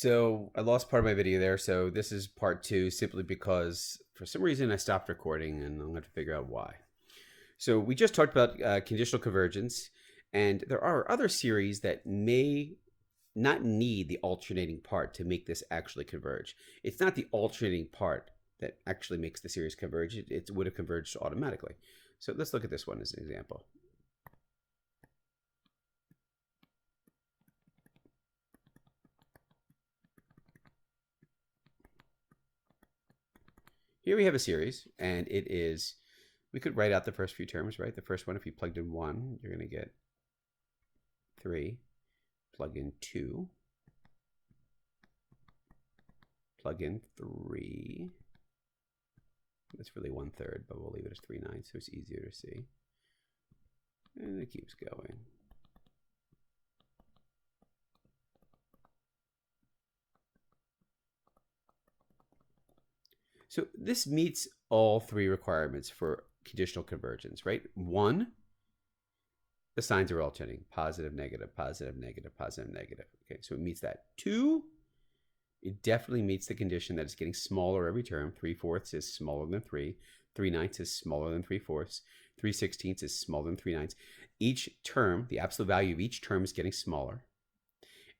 So I lost part of my video there, so this is part two simply because for some reason I stopped recording and I'm going to figure out why. So we just talked about conditional convergence, and there are other series that may not need the alternating part to make this actually converge. It's not the alternating part that actually makes the series converge. It would have converged automatically. So let's look at this one as an example. Here we have a series, and it is, we could write out the first few terms, right? The first one, if you plugged in 1, you're going to get 3. Plug in 2. Plug in 3. That's really 1/3, but we'll leave it as 3/9, so it's easier to see. And it keeps going. So this meets all three requirements for conditional convergence, right? 1, the signs are alternating. Positive, negative, positive, negative, positive, negative. Okay, so it meets that. 2, it definitely meets the condition that it's getting smaller every term. 3/4 is smaller than 3. 3/9 is smaller than 3/4. 3/16 is smaller than 3/9. Each term, the absolute value of each term is getting smaller.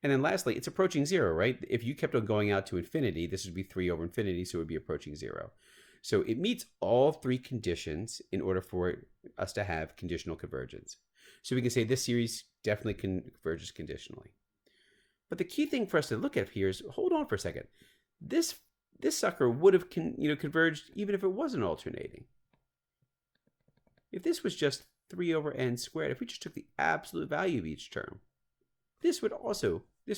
And then lastly, it's approaching 0, right? If you kept on going out to infinity, this would be 3 over infinity, so it would be approaching 0. So it meets all three conditions in order for us to have conditional convergence. So we can say this series definitely converges conditionally. But the key thing for us to look at here is, hold on for a second. This sucker would have converged even if it wasn't alternating. If this was just 3 over n squared, if we just took the absolute value of each term, this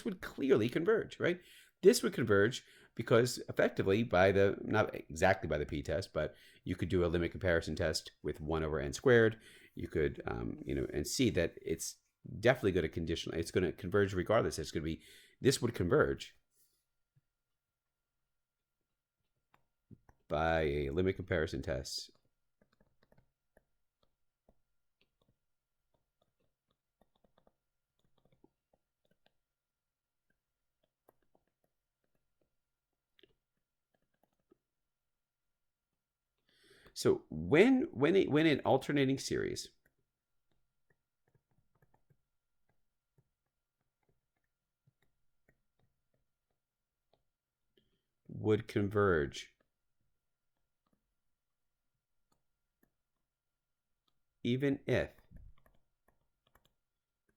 would clearly converge, right? This would converge because effectively not exactly by the p-test, but you could do a limit comparison test with 1 over n squared. You could, and see that it's definitely going to it's going to converge regardless. This would converge by a limit comparison test. So when an alternating series would converge even if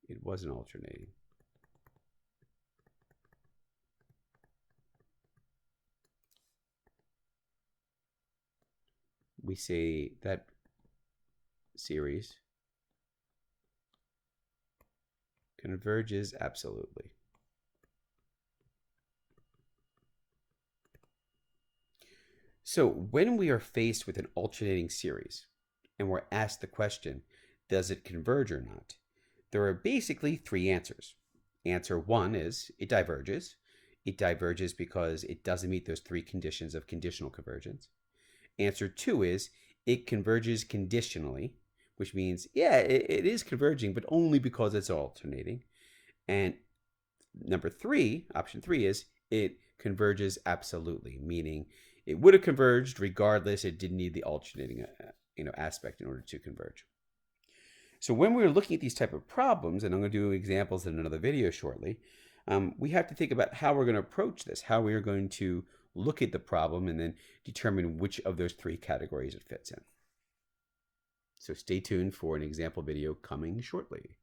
it wasn't alternating. We say that series converges absolutely. So when we are faced with an alternating series and we're asked the question, does it converge or not? There are basically 3 answers. Answer 1 is it diverges. It diverges because it doesn't meet those 3 conditions of conditional convergence. Answer 2 is it converges conditionally, which means, yeah, it is converging, but only because it's alternating. And number 3, option 3, is it converges absolutely, meaning it would have converged regardless. It didn't need the alternating aspect in order to converge. So when we're looking at these type of problems, and I'm going to do examples in another video shortly, we have to think about how we're going to approach this, how we are going to look at the problem and then determine which of those 3 categories it fits in. So stay tuned for an example video coming shortly.